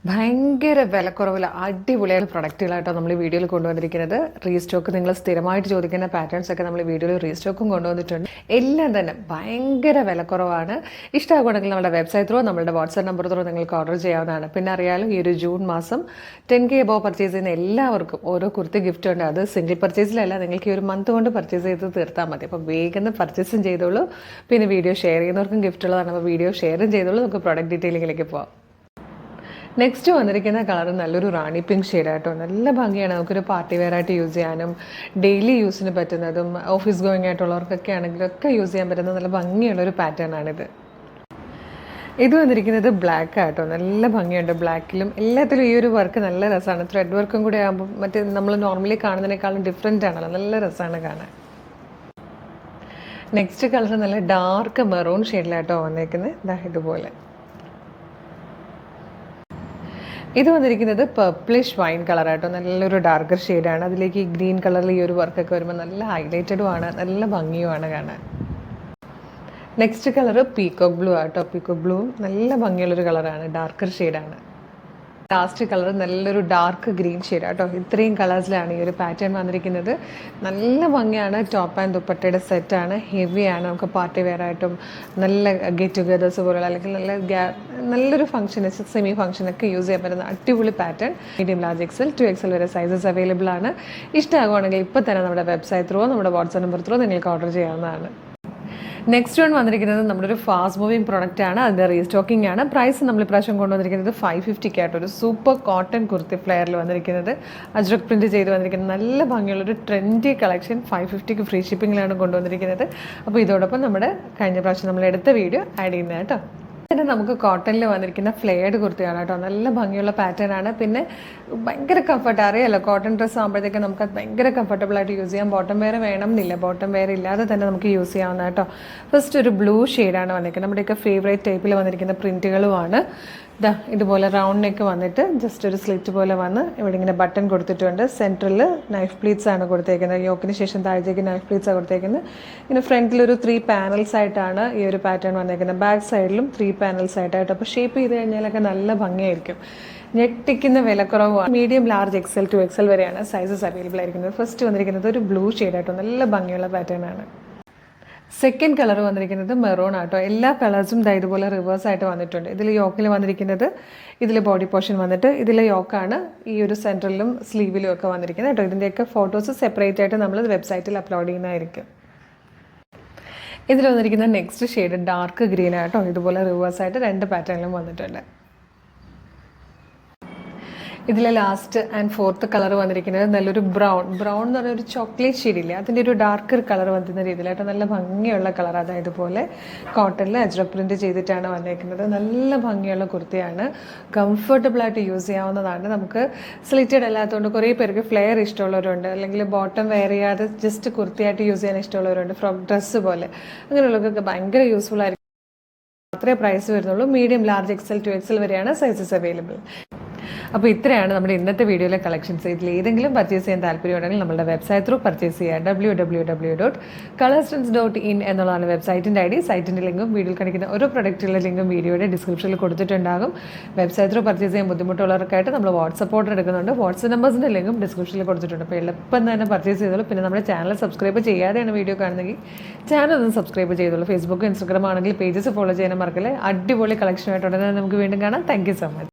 ഭയങ്കര വിലക്കുറവിൽ അടിപൊളിയായ പ്രൊഡക്റ്റുകളായിട്ടോ നമ്മൾ ഈ വീഡിയോയിൽ കൊണ്ടുവന്നിരിക്കുന്നത്. റീസ്റ്റോക്ക് നിങ്ങൾ സ്ഥിരമായിട്ട് ചോദിക്കുന്ന പാറ്റേൺസ് ഒക്കെ നമ്മൾ ഈ വീഡിയോയിൽ റീസ്റ്റോക്കും കൊണ്ടുവന്നിട്ടുണ്ട്. എല്ലാം തന്നെ ഭയങ്കര വിലക്കുറവാണ്. ഇഷ്ടമാകുകയാണെങ്കിൽ നമ്മുടെ വെബ്സൈറ്റ് ത്രൂ നമ്മുടെ വാട്സാപ്പ് നമ്പർ ത്രൂ നിങ്ങൾക്ക് ഓർഡർ ചെയ്യാവുന്നതാണ്. പിന്നെ അറിയാലോ, ഈ ഒരു ജൂൺ മാസം 10K എബോവ് പർച്ചേസ് ചെയ്യുന്ന എല്ലാവർക്കും ഓരോ കുർത്തി ഗിഫ്റ്റ് ഉണ്ട്. അത് സിംഗിൾ പർച്ചേസിലല്ല, നിങ്ങൾക്ക് ഈ ഒരു മന്ത് കൊണ്ട് പർച്ചേസ് ചെയ്ത് തീർത്താൽ മതി. അപ്പോൾ വേഗം പർച്ചേസും ചെയ്തോളൂ. പിന്നെ വീഡിയോ ഷെയർ ചെയ്യുന്നവർക്കും ഗിഫ്റ്റ് ഉള്ളതാണ്. അപ്പോൾ വീഡിയോ ഷെയറും ചെയ്തോളൂ. നമുക്ക് പ്രോഡക്റ്റ് ഡീറ്റെയിലിങ്ങിലേക്ക് പോകാം. നെക്സ്റ്റ് വന്നിരിക്കുന്ന കളർ നല്ലൊരു റാണി പിങ്ക് ഷെയ്ഡായിട്ടോ. നല്ല ഭംഗിയാണ്. നമുക്കൊരു പാർട്ടി വെയർ ആയിട്ട് യൂസ് ചെയ്യാനും ഡെയിലി യൂസിന് പറ്റുന്നതും ഓഫീസ് ഗോയിങ് ആയിട്ടുള്ളവർക്കൊക്കെ ആണെങ്കിലും ഒക്കെ യൂസ് ചെയ്യാൻ പറ്റുന്ന നല്ല ഭംഗിയുള്ളൊരു പാറ്റേൺ ആണിത്. ഇത് വന്നിരിക്കുന്നത് ബ്ലാക്ക് ആയിട്ടോ. നല്ല ഭംഗിയുണ്ട്. ബ്ലാക്കിലും എല്ലാത്തിലും ഈ ഒരു വർക്ക് നല്ല രസമാണ്. ത്രെഡ് വർക്കും കൂടെ ആകുമ്പോൾ മറ്റേ നമ്മൾ നോർമലി കാണുന്നതിനേക്കാളും ഡിഫറെൻ്റ് ആണല്ലോ. നല്ല രസമാണ് കാണാൻ. നെക്സ്റ്റ് കളർ നല്ല ഡാർക്ക് മെറൂൺ ഷെയ്ഡിലായിട്ടോ വന്നേക്കുന്നത്. ഇതുപോലെ ഇത് വന്നിരിക്കുന്നത് പർപ്പിളിഷ് വൈൻ കളറായിട്ടോ. നല്ലൊരു ഡാർക്കർ ഷെയ്ഡാണ്. അതിലേക്ക് ഈ ഗ്രീൻ കളറിൽ ഈ ഒരു വർക്കൊക്കെ വരുമ്പോൾ നല്ല ഹൈലൈറ്റഡും ആണ്, നല്ല ഭംഗിയുമാണ് കാണാൻ. നെക്സ്റ്റ് കളർ പീക്കോക്ക് ബ്ലൂ ആട്ടോ. പീക്കോക്ക് ബ്ലൂവും നല്ല ഭംഗിയുള്ളൊരു കളറാണ്, ഡാർക്കർ ഷെയ്ഡാണ്. ലാസ്റ്റ് കളർ നല്ലൊരു ഡാർക്ക് ഗ്രീൻ ഷെയ്ഡ് ആട്ടോ. ഇത്രയും കളേഴ്സിലാണ് ഈ ഒരു പാറ്റേൺ വന്നിരിക്കുന്നത്. നല്ല ഭംഗിയാണ്. ടോപ്പ് ആൻഡ് ദുപ്പട്ടയുടെ സെറ്റാണ്. ഹെവിയാണ്. നമുക്ക് പാർട്ടി വെയർ ആയിട്ടും നല്ല ഗെറ്റ് ടുഗദേഴ്സ് പോലുള്ള അല്ലെങ്കിൽ നല്ലൊരു ഫംഗ്ഷൻ, സെമി ഫംഗ്ഷനൊക്കെ യൂസ് ചെയ്യാൻ പറ്റുന്ന അടിപൊളി pattern. Medium large XL 2XL വരെ സൈസസ് അവൈലബിൾ ആണ്. ഇഷ്ടമാകുവാണെങ്കിൽ ഇപ്പോൾ തന്നെ നമ്മുടെ വെബ്സൈറ്റ് ത്രൂ നമ്മുടെ വാട്സാപ്പ് നമ്പർ ത്രൂ നിങ്ങൾക്ക് ഓർഡർ ചെയ്യാവുന്നതാണ്. നെക്സ്റ്റ് വൺ വന്നിരിക്കുന്നത് നമ്മുടെ ഒരു ഫാസ്റ്റ് മൂവിങ് പ്രൊഡക്റ്റ് ആണ്. അതിൻ്റെ റീസ്റ്റോക്കിംഗ് ആണ്. പ്രൈസ് നമ്മൾ ഇപ്രാവശ്യം കൊണ്ടുവന്നിരിക്കുന്നത് 550 ആയിട്ട് ഒരു സൂപ്പർ കോട്ടൺ കുർത്തി ഫ്ലെയറിൽ വന്നിരിക്കുന്നത്. അജ്രക് പ്രിൻറ്റ് ചെയ്ത് വന്നിരിക്കുന്നത് നല്ല ഭംഗിയുള്ളൊരു ട്രെൻഡി കളക്ഷൻ 550 ഫ്രീ ഷിപ്പിങ്ങിലാണ് കൊണ്ടുവന്നിരിക്കുന്നത്. അപ്പോൾ ഇതോടൊപ്പം നമ്മുടെ കഴിഞ്ഞ പ്രാവശ്യം നമ്മൾ എടുത്ത വീഡിയോ ആഡ് ചെയ്യുന്നത് കേട്ടോ. പിന്നെ നമുക്ക് കോട്ടണിൽ വന്നിരിക്കുന്ന ഫ്ലെയർഡ് കുർത്തിയാണ് കേട്ടോ. നല്ല ഭംഗിയുള്ള പാറ്റേൺ ആണ്. പിന്നെ ഭയങ്കര കംഫർട്ട്. അറിയാലോ, കോട്ടൺ ഡ്രസ്സ് ആകുമ്പോഴത്തേക്ക് നമുക്ക് അത് ഭയങ്കര കംഫർട്ടബിൾ ആയിട്ട് യൂസ് ചെയ്യാം. ബോട്ടം വെയർ വേണം എന്നില്ല. ബോട്ടം വെയർ ഇല്ലാതെ തന്നെ നമുക്ക് യൂസ് ചെയ്യാവുന്ന കേട്ടോ. ഫസ്റ്റ് ഒരു ബ്ലൂ ഷെയ്ഡാണ് വന്നിരിക്കുന്നത്. നമ്മുടെയൊക്കെ ഫേവറേറ്റ് ടൈപ്പിൽ വന്നിരിക്കുന്ന പ്രിൻറ്റുകളുമാണ്. ഇതുപോലെ റൗണ്ട് നെക്ക് വന്നിട്ട് ജസ്റ്റ് ഒരു സ്ലിറ്റ് പോലെ വന്ന് ഇവിടെ ഇങ്ങനെ ബട്ടൺ കൊടുത്തിട്ടുണ്ട്. സെൻട്രലിൽ നൈഫ് പ്ലീറ്റ്സ് ആണ് കൊടുത്തേക്കുന്നത്. യോക്കിന് ശേഷം താഴത്തേക്ക് നൈഫ് പ്ലീറ്റ്സ് ആണ് കൊടുത്തേക്കുന്നത്. ഇങ്ങനെ ഫ്രണ്ടിലൊരു 3 പാനൽസ് ആയിട്ടാണ് ഈ ഒരു പാറ്റേൺ വന്നേക്കുന്നത്. ബാക്ക് സൈഡിലും 3 പാനൽസ് ആയിട്ടായിട്ട്. അപ്പോൾ ഷേപ്പ് ചെയ്ത് കഴിഞ്ഞാലൊക്കെ നല്ല ഭംഗിയായിരിക്കും. ഞെട്ടിക്കുന്ന വിലക്കുറവാണ്. മീഡിയം ലാർജ് XL 2XL വരെയാണ് സൈസസ് അവൈലബിൾ ആയിരിക്കുന്നത്. ഫസ്റ്റ് വന്നിരിക്കുന്നത് ഒരു ബ്ലൂ ഷെയ്ഡായിട്ടോ. നല്ല ഭംഗിയുള്ള പാറ്റേൺ ആണ്. സെക്കൻഡ് കളർ വന്നിരിക്കുന്നത് മെറൂൺ ആട്ടോ. എല്ലാ കളേഴ്സും ഇതുപോലെ റിവേഴ്സ് ആയിട്ട് വന്നിട്ടുണ്ട്. ഇതിൽ യോക്കിൽ വന്നിരിക്കുന്നത് ഇതിൽ ബോഡി പോർഷൻ വന്നിട്ട് ഇതിലെ യോക്കാണ് ഈ ഒരു സെൻറ്ററിലും സ്ലീവിലും ഒക്കെ വന്നിരിക്കുന്നത് കേട്ടോ. ഇതിൻ്റെയൊക്കെ ഫോട്ടോസ് സെപ്പറേറ്റ് ആയിട്ട് നമ്മൾ വെബ്സൈറ്റിൽ അപ്ലോഡ് ചെയ്യുന്നതായിരിക്കും. ഇതിൽ വന്നിരിക്കുന്ന നെക്സ്റ്റ് ഷെയ്ഡ് ഡാർക്ക് ഗ്രീൻ ആട്ടോ. ഇതുപോലെ റിവേഴ്സ് ആയിട്ട് 2 പാറ്റേണിലും വന്നിട്ടുണ്ട്. ഇതിലെ ലാസ്റ്റ് ആൻഡ് ഫോർത്ത് കളർ വന്നിരിക്കുന്നത് നല്ലൊരു ബ്രൗൺ എന്ന് പറഞ്ഞ ഒരു ചോക്ലേറ്റ് ഷെയ്ഡില്ലേ, അതിൻ്റെ ഒരു ഡാർക്കർ കളർ വന്നിരുന്ന രീതിയിലായിട്ട് നല്ല ഭംഗിയുള്ള കളർ. അതായത് പോലെ കോട്ടണിൽ അജ്രക് പ്രിൻറ്റ് ചെയ്തിട്ടാണ് വന്നേക്കുന്നത്. നല്ല ഭംഗിയുള്ള കുർത്തിയാണ്. കംഫർട്ടബിളായിട്ട് യൂസ് ചെയ്യാവുന്നതാണ്. നമുക്ക് സ്ലിറ്റഡ് അല്ലാത്തതുകൊണ്ട് കുറേ പേർക്ക് ഫ്ലെയർ ഇഷ്ടമുള്ളവരുണ്ട്, അല്ലെങ്കിൽ ബോട്ടം വെയർ ചെയ്യാതെ ജസ്റ്റ് കുർത്തിയായിട്ട് യൂസ് ചെയ്യാൻ ഇഷ്ടമുള്ളവരുണ്ട്, ഫ്രോക്ക് ഡ്രസ്സ് പോലെ. അങ്ങനെയുള്ളവർക്കൊക്കെ ഭയങ്കര യൂസ്ഫുൾ ആയിരിക്കും. അത്രേ പ്രൈസ് വരുന്നുള്ളൂ. മീഡിയം ലാർജ് XL 2XL വരെയാണ് സൈസസ് അവൈലബിൾ. അപ്പോൾ ഇത്രയാണ് നമ്മുടെ ഇന്നത്തെ വീഡിയോയിലെ കളക്ഷൻസ്. ഇതിൽ ഏതെങ്കിലും പർച്ചേസ് ചെയ്യാൻ താല്പര്യമുണ്ടെങ്കിൽ നമ്മുടെ വെബ്സൈറ്റ് ത്രൂ പർച്ചേസ് ചെയ്യുക. www.colorstance.in എന്നുള്ളതാണ് വെബ്സൈറ്റിൻ്റെ ID. സൈറ്റിൻ്റെ ലിങ്കും വീഡിയോയിൽ കാണിക്കുന്ന ഓരോ പ്രൊഡക്റ്റുകളുടെ ലിങ്കും വീഡിയോയുടെ ഡിസ്ക്രിപ്ഷനിൽ കൊടുത്തിട്ടുണ്ടാകും. വെബ്സൈറ്റ് ത്രൂ പർച്ചേസ് ചെയ്യാൻ ബുദ്ധിമുട്ടുള്ളവർക്കായിട്ട് നമ്മൾ വാട്സപ്പ് ഓർഡർ എടുക്കുന്നുണ്ട്. വാട്സപ്പ് നമ്പേഴ്സിൻ്റെ ലിങ്കും ഡിസ്ക്രിപ്ഷനിൽ കൊടുത്തിട്ടുണ്ട്. അപ്പോൾ എളുപ്പം തന്നെ പർച്ചേസ് ചെയ്തോളൂ. പിന്നെ നമ്മുടെ ചാനൽ സബ്സ്ക്രൈബ് ചെയ്യാതെയാണ് വീഡിയോ കാണുന്നെങ്കിൽ ചാനൽ ഒന്ന് സബ്സ്ക്രൈബ് ചെയ്തോളൂ. ഫേസ്ബുക്ക്, ഇൻസ്റ്റാഗ്രാം ആണെങ്കിൽ പേജസ് ഫോളോ ചെയ്യാൻ മറക്കല്ലേ. അടിപൊളി കളക്ഷനായിട്ട് ഉടനെ നമുക്ക് വീണ്ടും കാണാം. Thank you so much.